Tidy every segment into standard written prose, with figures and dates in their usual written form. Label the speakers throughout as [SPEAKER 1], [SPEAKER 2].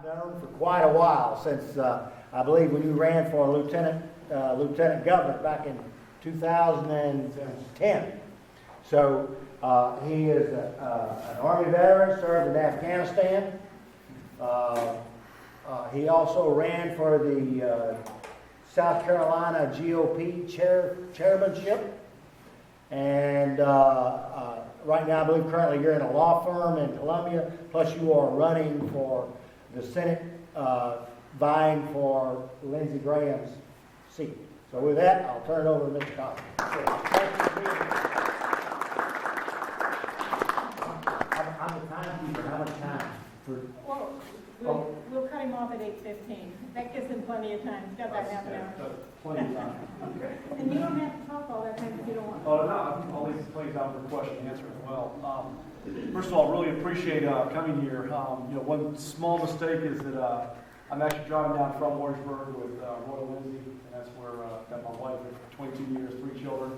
[SPEAKER 1] I've known for quite a while, since I believe when you ran for lieutenant governor back in 2010. So he is an Army veteran, served in Afghanistan. He also ran for the South Carolina GOP chairmanship. And right now, I believe currently you're in a law firm in Columbia, plus you are running for the Senate, vying for Lindsey Graham's seat. So with that, I'll turn it over to Mr. Collins. I'm the timekeeper. How much time?
[SPEAKER 2] We'll cut him off at 8:15. That gives him plenty of time. He's got about half an hour.
[SPEAKER 3] Plenty of time. Okay.
[SPEAKER 2] And you don't have to talk all that time if you don't want to.
[SPEAKER 3] Oh, no, I'll leave plenty of time for question and answer as well. First of all, really appreciate coming here. One small mistake is that I'm actually driving down from Orangeburg with Royal Lindsey, and that's where I got my wife for 22 years, 3 children.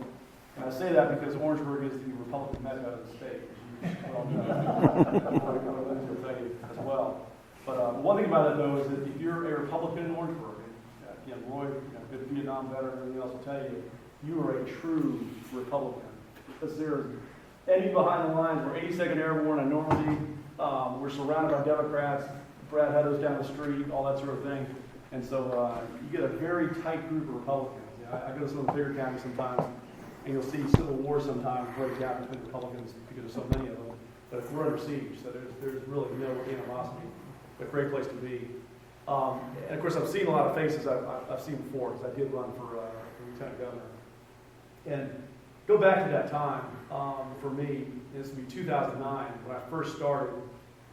[SPEAKER 3] And I say that because Orangeburg is the Republican Mecca of the state, as you well know. Royal Lindsey will tell you as well. But one thing about it, though, is that if you're a Republican in Orangeburg, again, Roy, good Vietnam veteran, and everything else will tell you, you are a true Republican. Because there's enemy behind the lines. We're 82nd Airborne in Normandy. We're surrounded by Democrats. Brad Hedges down the street, all that sort of thing. And so you get a very tight group of Republicans. I go to some of the bigger counties sometimes, and you'll see civil war sometimes break out between Republicans because there's so many of them. But we're under siege, so there's really no animosity. A great place to be. And of course, I've seen a lot of faces I've seen before, because I did run for lieutenant governor. And go back to that time, for me, this would be 2009, when I first started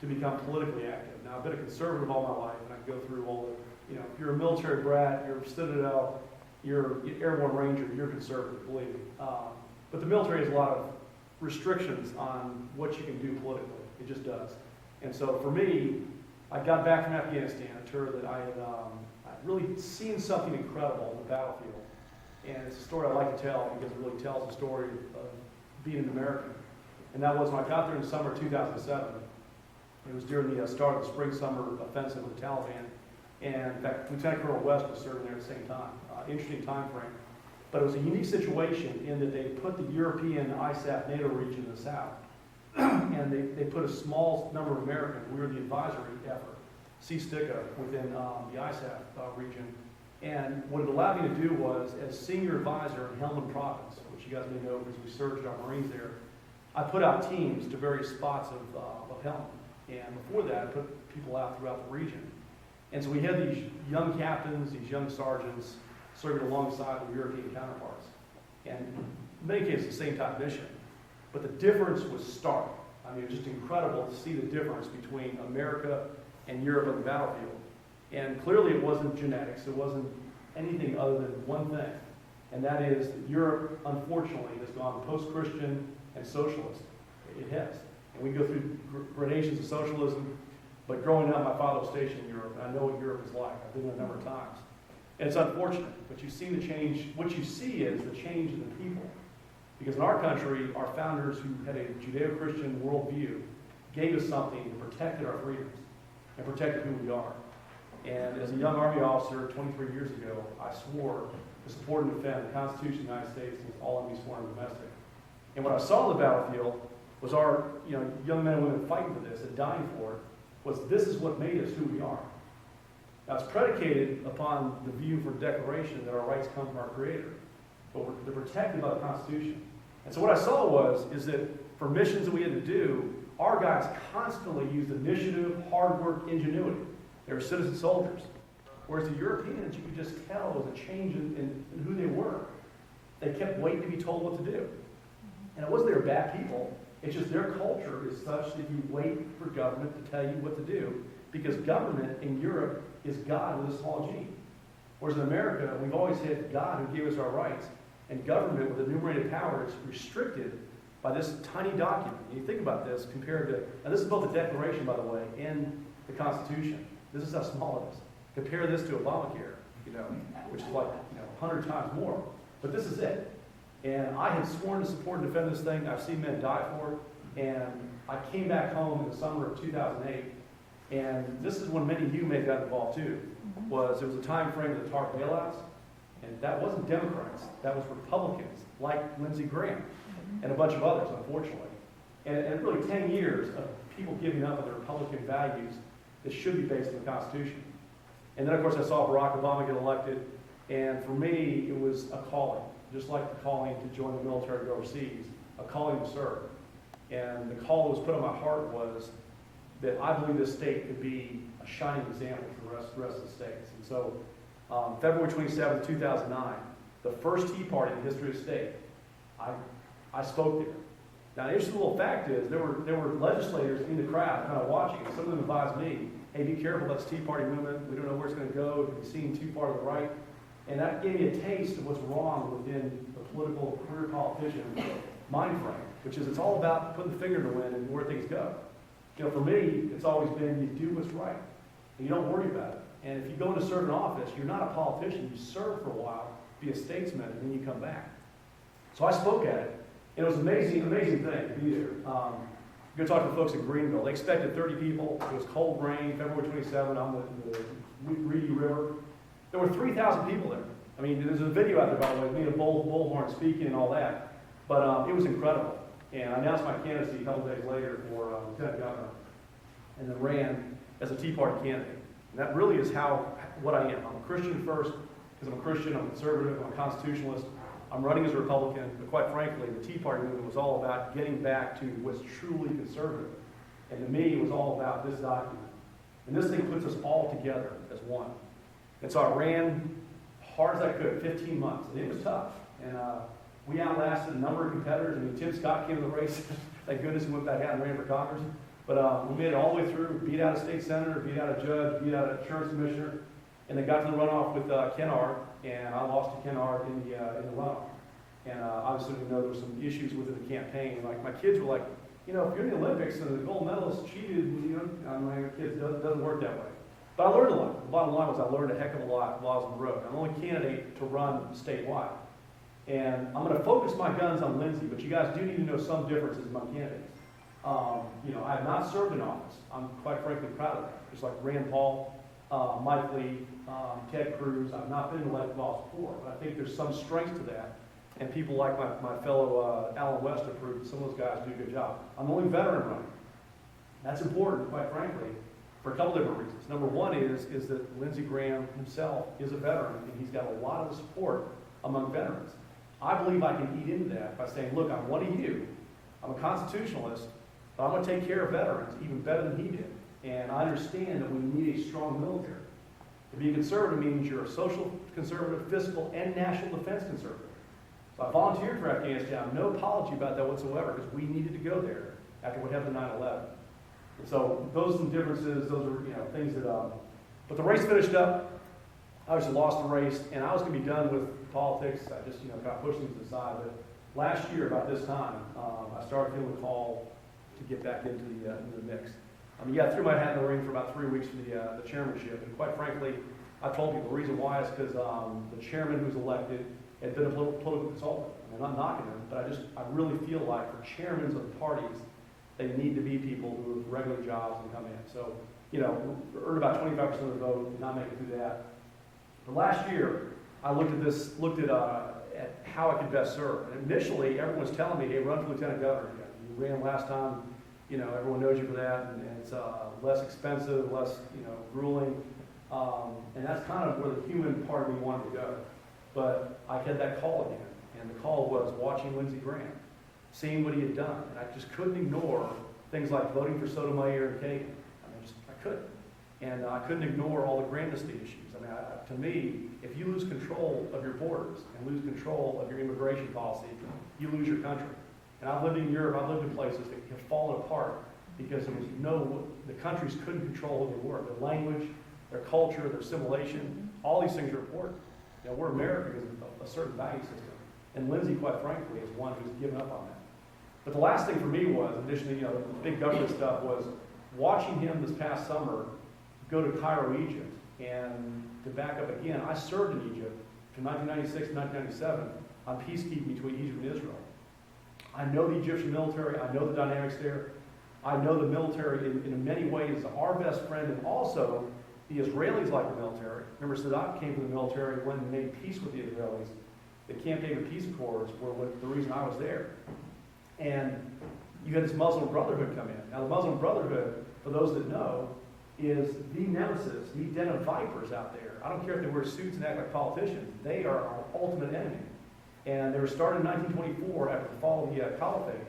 [SPEAKER 3] to become politically active. Now, I've been a conservative all my life, and I go through all the, if you're a military brat, you're a Citadel, you're an airborne ranger, you're conservative, believe me. But the military has a lot of restrictions on what you can do politically. It just does. And so for me, I got back from Afghanistan, a tour that I'd really seen something incredible on the battlefield. And it's a story I like to tell because it really tells the story of being an American. And that was when I got there in the summer of 2007. It was during the start of the spring-summer offensive with the Taliban. And in fact, Lieutenant Colonel West was serving there at the same time. Interesting time frame. But it was a unique situation in that they put the European ISAF NATO region in the south. And they put a small number of Americans. We were the advisory effort, CSTICA, within the ISAF region. And what it allowed me to do was, as senior advisor in Helmand Province, which you guys may know because we surged our Marines there, I put out teams to various spots of Helmand. And before that, I put people out throughout the region. And so we had these young captains, these young sergeants, serving alongside their European counterparts. And in many cases, the same type of mission. But the difference was stark. I mean, it was just incredible to see the difference between America and Europe on the battlefield. And clearly it wasn't genetics. It wasn't anything other than one thing. And that is that Europe, unfortunately, has gone post-Christian and socialist. It has. And we go through gradations of socialism. But growing up, my father was stationed in Europe, and I know what Europe is like. I've been there a number of times. And it's unfortunate, but you see the change. What you see is the change in the people. Because in our country, our founders who had a Judeo-Christian worldview gave us something that protected our freedoms and protected who we are. And as a young Army officer 23 years ago, I swore to support and defend the Constitution of the United States against all enemies, foreign and domestic. And what I saw on the battlefield was our young men and women fighting for this and dying for it, was this is what made us who we are. Now, it's predicated upon the view for declaration that our rights come from our Creator, but they're protected by the Constitution. And so what I saw is that for missions that we had to do, our guys constantly used initiative, hard work, ingenuity. They were citizen soldiers. Whereas the Europeans, you could just tell there was a change in who they were. They kept waiting to be told what to do. And it wasn't they were bad people. It's just their culture is such that you wait for government to tell you what to do, because government in Europe is God with a small g. Whereas in America, we've always had God who gave us our rights, and government with enumerated power is restricted by this tiny document. And you think about this compared to, and this is both the Declaration, by the way, and the Constitution. This is how small it is. Compare this to Obamacare, which is like 100 times more. But this is it. And I had sworn to support and defend this thing. I've seen men die for it. And I came back home in the summer of 2008, And this is when many of you may have gotten involved too, it was a time frame of the TARP bailouts, and that wasn't Democrats, that was Republicans, like Lindsey Graham, and a bunch of others, unfortunately. And really 10 years of people giving up on their Republican values that should be based in the Constitution. And then, of course, I saw Barack Obama get elected, and for me, it was a calling, just like the calling to join the military to go overseas, a calling to serve. And the call that was put on my heart was that I believe this state could be a shining example for the rest of the states. And so, February 27, 2009, the first Tea Party in the history of the state, I spoke there. Now, the interesting little fact is, there were legislators in the crowd kind of watching. Some of them advised me, hey, be careful, that's Tea Party movement. We don't know where it's going to go. It could be seen too far to the right. And that gave me a taste of what's wrong within the political career politician mind frame, which is it's all about putting the finger in the wind and where things go. You know, for me, it's always been you do what's right, and you don't worry about it. And if you go into serve in office, you're not a politician. You serve for a while, be a statesman, and then you come back. So I spoke at it, and it was an amazing thing to be there. Go talk to the folks in Greenville. They expected 30 people. It was cold rain, February 27 on the Reedy River. There were 3,000 people there. I mean, there's a video out there, by the way, me and a bullhorn speaking and all that. But it was incredible. And I announced my candidacy a couple days later for lieutenant governor, and then ran as a Tea Party candidate. And that really is what I am. I'm a Christian first, because I'm a Christian, I'm a conservative, I'm a constitutionalist. I'm running as a Republican, but quite frankly, the Tea Party movement was all about getting back to what's truly conservative. And to me, it was all about this document. And this thing puts us all together as one. And so I ran hard as I could, 15 months, and it was tough. And we outlasted a number of competitors. I mean, Tim Scott came to the race. Thank goodness he went back out and ran for Congress. But we made it all the way through, beat out a state senator, beat out a judge, beat out an insurance commissioner, and then got to the runoff with Ken Ard, and I lost to Ken Ard in the runoff. And obviously we know there were some issues within the campaign. Like, my kids were like, you know, if you're in the Olympics and the gold medalist cheated, you know, I'm like, kids, it doesn't work that way. But I learned a lot. The bottom line was I learned a heck of a lot while I was on the road. I'm the only candidate to run statewide. And I'm going to focus my guns on Lindsey, but you guys do need to know some differences among candidates. You know, I have not served in office. I'm quite frankly proud of that. Just like Rand Paul, Mike Lee, Ted Cruz, I've not been in elected office before, but I think there's some strength to that. And people like my fellow Alan West have proved that some of those guys do a good job. I'm the only veteran running. That's important, quite frankly, for a couple different reasons. Number one is that Lindsey Graham himself is a veteran, and he's got a lot of the support among veterans. I believe I can eat into that by saying, look, I'm one of you. I'm a constitutionalist, but I'm going to take care of veterans even better than he did. And I understand that we need a strong military. To be a conservative means you're a social conservative, fiscal, and national defense conservative. So I volunteered for Afghanistan. No apology about that whatsoever, because we needed to go there after what happened in 9/11. And so those are some differences. Those are, you know, things that. But the race finished up. I obviously lost the race, and I was going to be done with politics. I just, you know, got pushed things aside. But last year, about this time, I started feeling the call to get back into the mix. I mean, yeah, I threw my hat in the ring for about 3 weeks for the chairmanship, and quite frankly, I told people the reason why is because the chairman who was elected had been a political consultant. I'm not knocking him, but I really feel like for chairmen of the parties, they need to be people who have regular jobs and come in. So, you know, earned about 25% of the vote, did not make it through that. But last year, I looked at how I could best serve. And initially, everyone was telling me, hey, run for lieutenant governor again. You ran last time, you know, everyone knows you for that, and it's less expensive, less, you know, grueling. And that's kind of where the human part of me wanted to go. But I had that call again, and the call was watching Lindsey Graham, seeing what he had done, and I just couldn't ignore things like voting for Sotomayor and Kagan. I couldn't. And I couldn't ignore all the grandesty issues. I mean, to me, if you lose control of your borders and lose control of your immigration policy, you lose your country. And I've lived in Europe, I've lived in places that have fallen apart because the countries couldn't control who they were. Their language, their culture, their assimilation, all these things are important. You know, we're America because of a certain value system. And Lindsey, quite frankly, is one who's given up on that. But the last thing for me was, in addition to, you know, the big government stuff, was watching him this past summer go to Cairo, Egypt. And to back up again, I served in Egypt from 1996 to 1997 on peacekeeping between Egypt and Israel. I know the Egyptian military, I know the dynamics there, I know the military in many ways is our best friend, and also the Israelis like the military. Remember, Sadat came from the military when they made peace with the Israelis. The Camp David Peace Accords were the reason I was there. And you had this Muslim Brotherhood come in. Now, the Muslim Brotherhood, for those that know, is the nemesis, the den of vipers out there. I don't care if they wear suits and act like politicians. They are our ultimate enemy. And they were started in 1924 after the fall of the caliphate.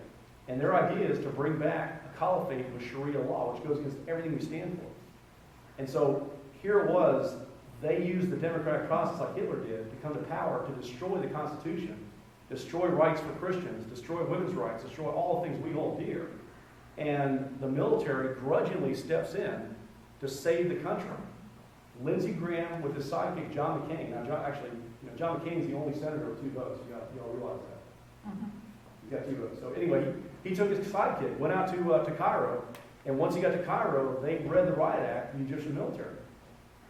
[SPEAKER 3] And their idea is to bring back a caliphate with Sharia law, which goes against everything we stand for. And so here it was, they used the democratic process like Hitler did to come to power to destroy the Constitution, destroy rights for Christians, destroy women's rights, destroy all the things we hold dear. And the military grudgingly steps in to save the country. Lindsey Graham with his sidekick, John McCain. Now, John McCain's the only senator with 2 votes. You all realize that.
[SPEAKER 2] Mhm.
[SPEAKER 3] He's got 2 votes. So anyway, he took his sidekick, went out to Cairo, and once he got to Cairo, they read the Riot Act to the Egyptian military.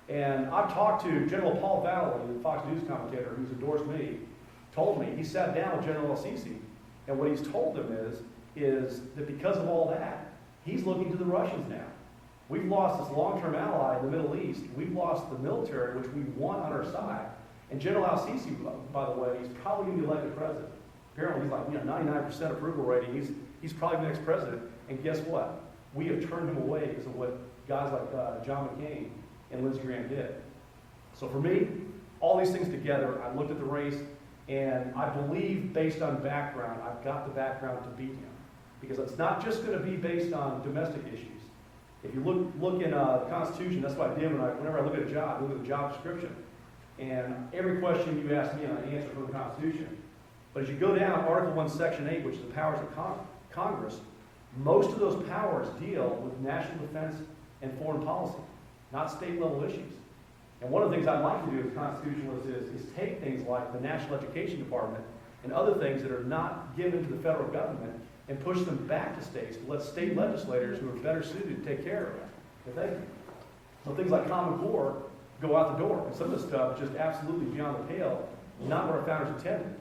[SPEAKER 3] And I've talked to General Paul Valley, the Fox News commentator who's endorsed me, told me, he sat down with General al-Sisi, and what he's told them is that because of all that, he's looking to the Russians now. We've lost this long-term ally in the Middle East. We've lost the military, which we want on our side. And General al-Sisi, by the way, he's probably going to be elected president. Apparently, he's like 99% approval rating. He's probably the next president. And guess what? We have turned him away because of what guys like John McCain and Lindsey Graham did. So for me, all these things together, I looked at the race, and I believe, based on background, I've got the background to beat him. Because it's not just going to be based on domestic issues. If you look in the Constitution, that's what I did whenever I look at a job, I look at the job description. And every question you ask me, I answer from the Constitution. But as you go down, Article 1, Section 8, which is the powers of Congress, most of those powers deal with national defense and foreign policy, not state-level issues. And one of the things I'd like to do as constitutionalist is take things like the National Education Department and other things that are not given to the federal government and push them back to states to let state legislators who are better suited to take care of it. If they, so things like Common Core go out the door. And some of the stuff is just absolutely beyond the pale, not what our founders intended.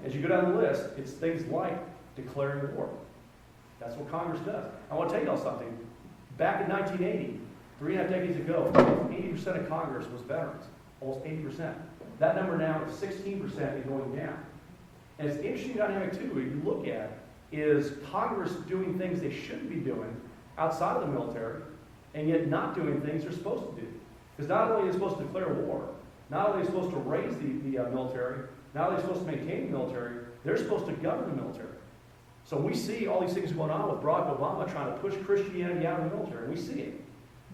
[SPEAKER 3] As you go down the list, it's things like declaring war. That's what Congress does. I want to tell you all something. Back in 1980, 3.5 decades ago, 80% of Congress was veterans. Almost 80%. That number now is 16% and going down. And it's an interesting dynamic, too, if you look at is Congress doing things they shouldn't be doing outside of the military, and yet not doing things they're supposed to do. Because not only are they supposed to declare war, not only are they supposed to raise the military, not only are they supposed to maintain the military, they're supposed to govern the military. So we see all these things going on with Barack Obama trying to push Christianity out of the military, and we see it.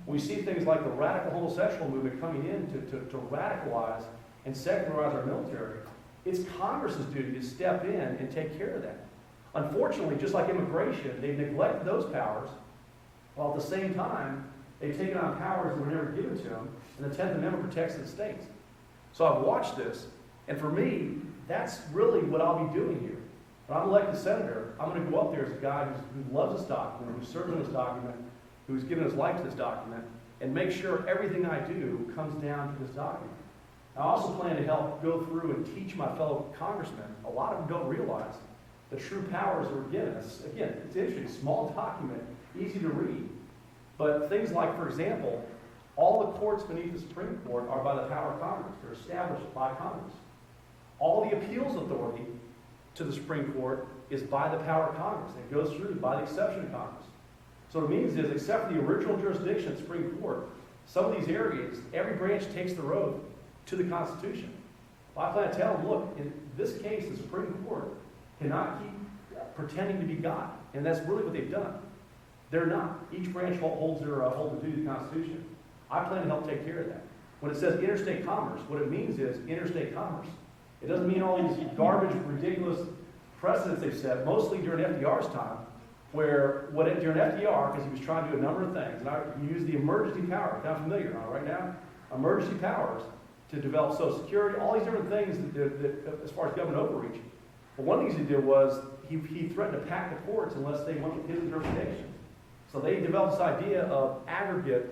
[SPEAKER 3] We see things like the radical homosexual movement coming in to radicalize and secularize our military. It's Congress's duty to step in and take care of that. Unfortunately, just like immigration, they've neglected those powers, while at the same time, they've taken on powers that were never given to them, and the 10th Amendment protects the states. So I've watched this, and for me, that's really what I'll be doing here. When I'm elected senator, I'm going to go up there as a guy who loves this document, who served on this document, who's given his life to this document, and make sure everything I do comes down to this document. I also plan to help go through and teach my fellow congressmen. A lot of them don't realize the true powers that were given us. Again, it's interesting, small document, easy to read. But things like, for example, all the courts beneath the Supreme Court are by the power of Congress. They're established by Congress. All the appeals authority to the Supreme Court is by the power of Congress. It goes through by the exception of Congress. So what it means is, except for the original jurisdiction of the Supreme Court, some of these areas, every branch takes the road to the Constitution. I plan to tell them, look, in this case, the Supreme Court cannot keep pretending to be God. And that's really what they've done. They're not. Each branch holds the duty to the Constitution. I plan to help take care of that. When it says interstate commerce, what it means is interstate commerce. It doesn't mean all these garbage, ridiculous precedents they've set, mostly during FDR's time, where during FDR, because he was trying to do a number of things, and he used the emergency powers, I'm familiar on right now, emergency powers to develop Social Security, all these different things that as far as government overreach. But one of the things he did was he threatened to pack the courts unless they went with his interpretation. So they developed this idea of aggregate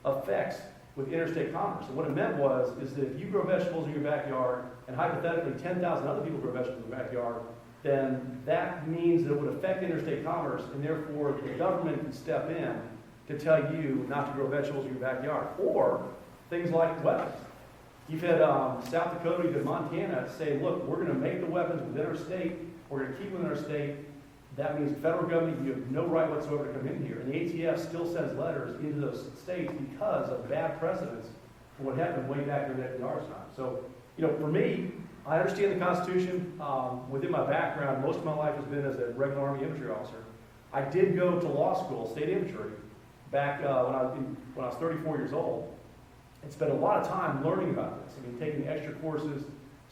[SPEAKER 3] effects with interstate commerce. And what it meant is that if you grow vegetables in your backyard, and hypothetically 10,000 other people grow vegetables in their backyard, then that means that it would affect interstate commerce, and therefore the government can step in to tell you not to grow vegetables in your backyard. Or things like weapons. You've had South Dakota, you've had Montana say, look, we're going to make the weapons within our state, we're going to keep them in our state. That means the federal government, you have no right whatsoever to come in here. And the ATF still sends letters into those states because of bad precedents for what happened way back in the FDR's time. So, for me, I understand the Constitution. Within my background, most of my life has been as a regular Army infantry officer. I did go to law school, state infantry, back when I was 34 years old, and spent a lot of time learning about this. Taking extra courses,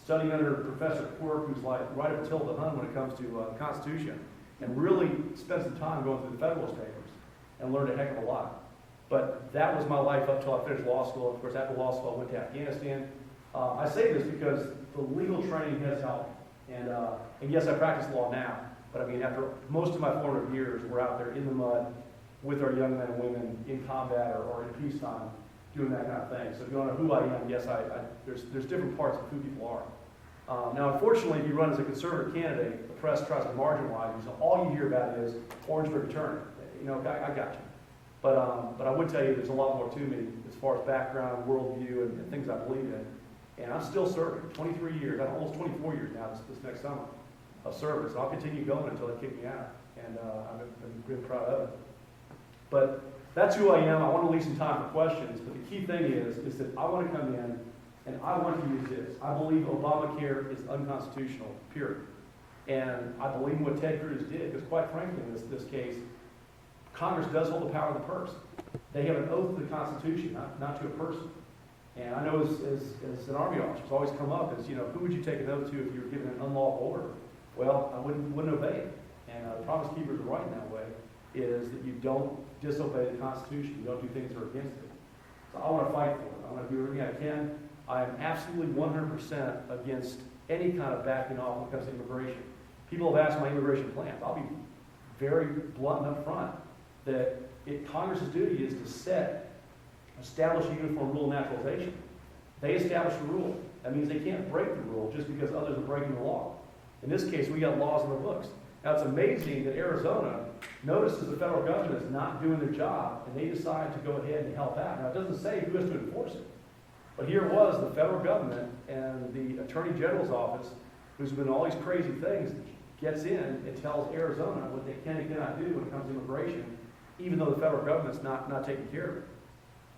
[SPEAKER 3] studying under Professor Quirk, who's like right up Attila the Hun when it comes to the Constitution, and really spent some time going through the Federalist Papers and learned a heck of a lot. But that was my life up until I finished law school. Of course, after law school, I went to Afghanistan. I say this because the legal training has helped. And yes, I practice law now, but after most of my formative years, we're out there in the mud with our young men and women in combat or in peacetime, doing that kind of thing. So if you don't know who I am, yes, there's different parts of who people are. Now, unfortunately, if you run as a conservative candidate, the press tries to marginalize you, so all you hear about is Orangeburg attorney. I got you. But I would tell you there's a lot more to me as far as background, worldview, and things I believe in. And I'm still serving. 23 years, almost 24 years now this next summer of service. I'll continue going until they kick me out. And I'm really proud of it. But that's who I am. I want to leave some time for questions. But the key thing is that I want to come in and I want to use this. I believe Obamacare is unconstitutional, period. And I believe what Ted Cruz did, because quite frankly, in this case, Congress does hold the power of the purse. They have an oath to the Constitution, not to a person. And I know as an Army officer, it's always come up as, who would you take an oath to if you were given an unlawful order? Well, I wouldn't obey it. And the Promise Keepers are right in that way, is that you don't disobey the Constitution. You don't do things that are against it. So I want to fight for it. I want to do everything I can. I am absolutely 100% against any kind of backing off when it comes to immigration. People have asked my immigration plans. I'll be very blunt and up front that Congress's duty is to establish a uniform rule of naturalization. They establish the rule. That means they can't break the rule just because others are breaking the law. In this case, we got laws in the books. Now, it's amazing that Arizona notices the federal government is not doing their job, and they decide to go ahead and help out. Now, it doesn't say who has to enforce it. But here it was, the federal government and the Attorney General's office, who's been all these crazy things, gets in and tells Arizona what they can and cannot do when it comes to immigration, even though the federal government's not taking care of it.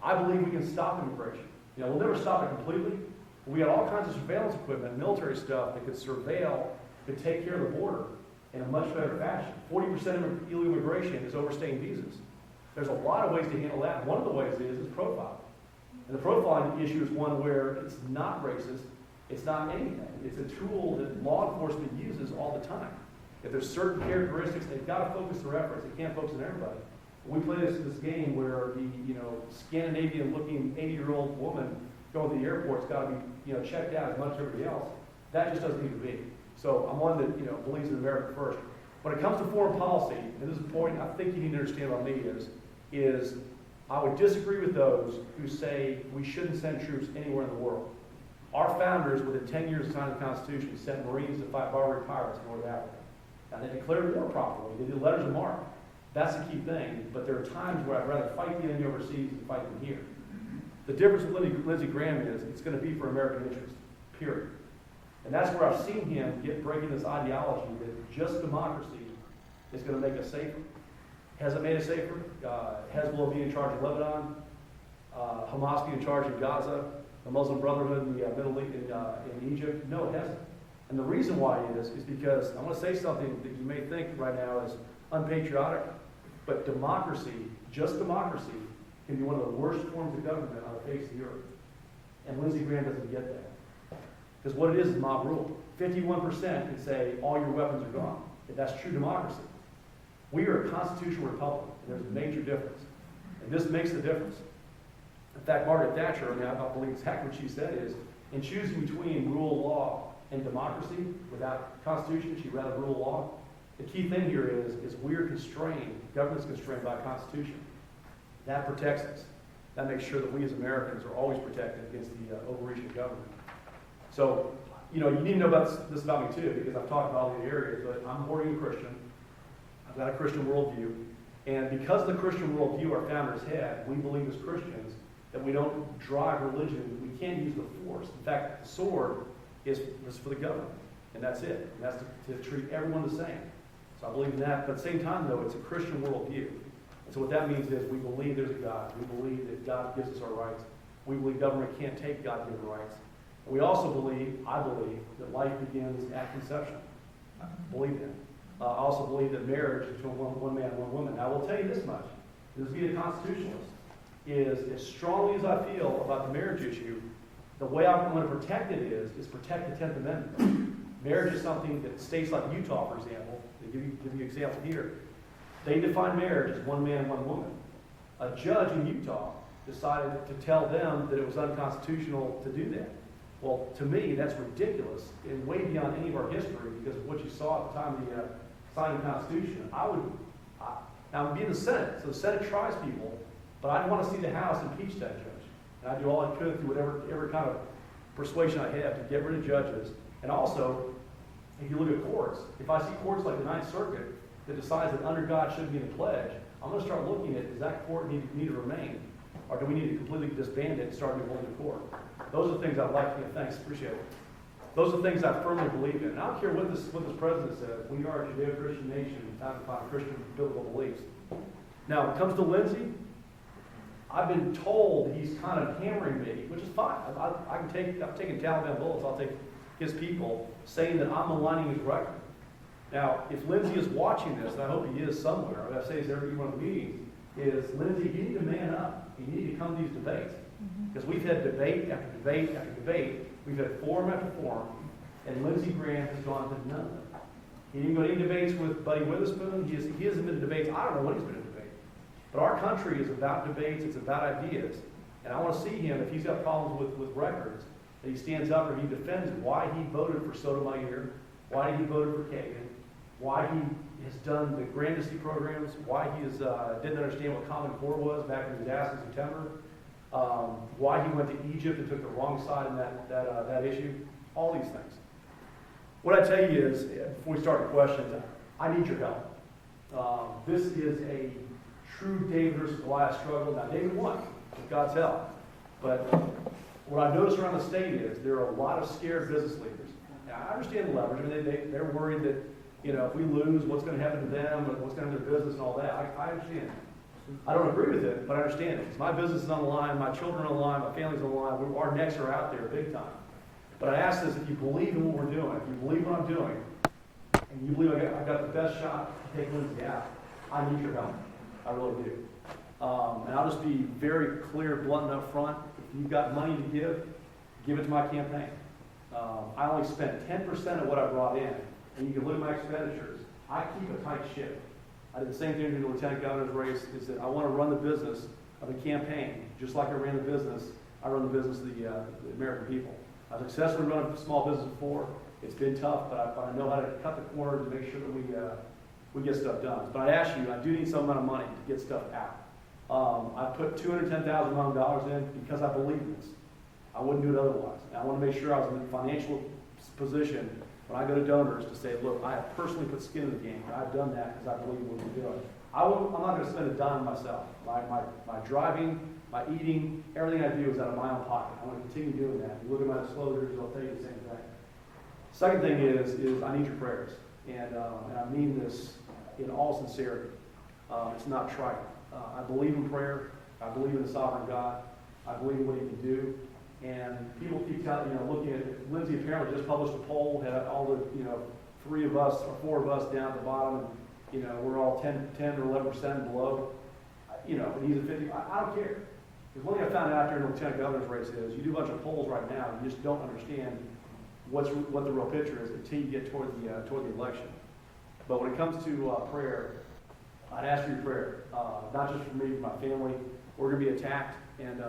[SPEAKER 3] I believe we can stop immigration. We'll never stop it completely. But we got all kinds of surveillance equipment, military stuff that could surveil, could take care of the border in a much better fashion. 40% of illegal immigration is overstaying visas. There's a lot of ways to handle that. One of the ways is profiling. And the profiling issue is one where it's not racist, it's not anything. It's a tool that law enforcement uses all the time. If there's certain characteristics, they've got to focus their efforts. They can't focus on everybody. We play this game where the Scandinavian-looking 80-year-old woman going to the airport's got to be checked out as much as everybody else. That just doesn't need to be. So I'm one that believes in America first. When it comes to foreign policy, and this is a point I think you need to understand about me is I would disagree with those who say we shouldn't send troops anywhere in the world. Our founders, within 10 years of signing the Constitution, sent Marines to fight Barbary pirates in North Africa. Now, they declared war properly. They did letters of marque. That's the key thing. But there are times where I'd rather fight the enemy overseas than fight them here. The difference with Lindsey Graham is it's going to be for American interest, period. And that's where I've seen him breaking this ideology that just democracy is going to make us safer. Has it made us safer? Hezbollah being in charge of Lebanon, Hamas being in charge of Gaza, the Muslim Brotherhood in the Middle East, in Egypt? No, it hasn't. And the reason why it is because I want to say something that you may think right now is unpatriotic, but democracy, just democracy, can be one of the worst forms of government on the face of the earth. And Lindsey Graham doesn't get that. Because what it is mob rule. 51% can say all your weapons are gone. If that's true democracy. We are a constitutional republic, and there's a major difference. And this makes the difference. In fact, Margaret Thatcher, I believe exactly what she said is, in choosing between rule of law and democracy, without Constitution, she'd rather rule of law. The key thing here is we're constrained, government's constrained by Constitution. That protects us. That makes sure that we as Americans are always protected against the overreach of government. So you need to know about this about me too, because I've talked about all the areas, but I'm born again Christian. I've got a Christian worldview. And because of the Christian worldview our founders had, we believe as Christians that we don't drive religion, we can't use the force. In fact, the sword is for the government, and that's it. And that's to treat everyone the same. So I believe in that. But at the same time, though, it's a Christian worldview. And so what that means is we believe there's a God. We believe that God gives us our rights. We believe government can't take God-given rights. And we also believe, I believe, that life begins at conception. I believe that. I also believe that marriage is between one man and one woman. Now, I will tell you this much. This being a constitutionalist is, as strongly as I feel about the marriage issue, the way I'm going to protect it is protect the 10th Amendment. Marriage is something that states like Utah, for example, to give you an example here, they define marriage as one man and one woman. A judge in Utah decided to tell them that it was unconstitutional to do that. Well, to me, that's ridiculous and way beyond any of our history because of what you saw at the time of the signing of the Constitution. Now, I'm in the Senate, so the Senate tries people, but I want to see the House impeach that judge. And I do all I could through whatever kind of persuasion I have to get rid of judges. And also, if you look at courts, if I see courts like the Ninth Circuit that decides that under God shouldn't be in the pledge, I'm going to start looking at, does that court need to remain? Or do we need to completely disband it and start a new court? Those are things I'd like to thanks, appreciate it. Those are things I firmly believe in. And I don't care what this president says. We are a Judeo-Christian nation, founded upon Christian biblical beliefs. Now, when it comes to Lindsey, I've been told he's kind of hammering me, which is fine. I'm taking Taliban bullets. I'll take his people, saying that I'm aligning his record. Now, if Lindsey is watching this, and I hope he is somewhere, what I say is every one of the meetings, is Lindsey, you need to man up. You need to come to these debates. Because we've had debate after debate after debate. We've had forum after forum, and Lindsey Graham has gone to none of them. He didn't go to any debates with Buddy Witherspoon. He hasn't been to debates. I don't know when he's been to debate. But our country is about debates. It's about ideas. And I want to see him, if he's got problems with records, that he stands up and he defends why he voted for Sotomayor, why he voted for Kagan, why he has done the grandesty programs, why he didn't understand what Common Core was back in his ass in September, why he went to Egypt and took the wrong side in that issue, all these things. What I tell you is, before we start the questions, I need your help. This is a true David versus Goliath struggle. Now, David won with God's help. But what I've noticed around the state is there are a lot of scared business leaders. Now, I understand the leverage. I mean, they're worried that, if we lose, what's going to happen to them and what's going to happen to their business and all that. I understand. I don't agree with it, but I understand it. Because my business is on the line, my children are on the line, my family's on the line. Our necks are out there big time. But I ask this, if you believe in what we're doing, if you believe what I'm doing, and you believe I've got the best shot to take Lindsey out, I need your help. I really do. And I'll just be very clear, blunt, and up front. If you've got money to give it to my campaign. I only spent 10% of what I brought in, and you can look at my expenditures. I keep a tight ship. I did the same thing in the lieutenant governor's race, is that I want to run the business of the campaign, just like I ran the business of the American people. I've successfully run a small business before. It's been tough, but I know how to cut the corners to make sure that we get stuff done. But I ask you, I do need some amount of money to get stuff out. I put $210,000 of my own dollars in because I believe in this. I wouldn't do it otherwise. And I want to make sure I was in a financial position when I go to donors to say, look, I have personally put skin in the game. And I've done that because I believe in what we're doing. I'm not going to spend a dime myself. My driving, my eating, everything I do is out of my own pocket. I want to continue doing that. If you look at my disclosures, I'll tell you the same thing. Second thing is I need your prayers. And I mean this in all sincerity. It's not trite. I believe in prayer. I believe in the sovereign God. I believe in what he can do. And people keep looking at it. Lindsey apparently just published a poll, had all the, 3 of us or 4 of us down at the bottom, and, we're all 10 or 11% below. And he's at 50. I don't care. Because one thing I found out during the lieutenant governor's race is you do a bunch of polls right now, and you just don't understand what the real picture is until you get toward the election. But when it comes to prayer, I'd ask for your prayer, not just for me, but my family. We're going to be attacked, and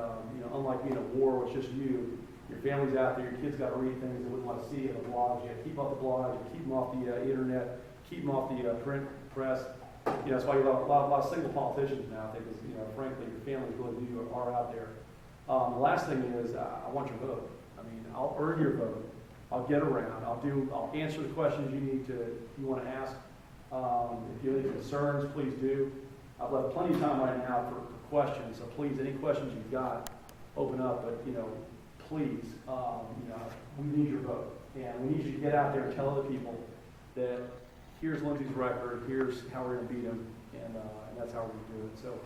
[SPEAKER 3] unlike being a war with just you, your family's out there, your kids got to read things they wouldn't want to see in the blogs. You got to keep off the blogs, keep them off the internet, keep them off the print press. That's why you have a lot of single politicians now, because frankly, your families really are out there. The last thing is, I want your vote. I mean, I'll earn your vote. I'll get around. I'll answer the questions you want to ask. If you have any concerns, please do. I've left plenty of time right now for questions, so please, any questions you've got, open up. But please, we need your vote, and we need you to get out there and tell other people that here's Lindsey's record, here's how we're going to beat him, and that's how we're going to do it. So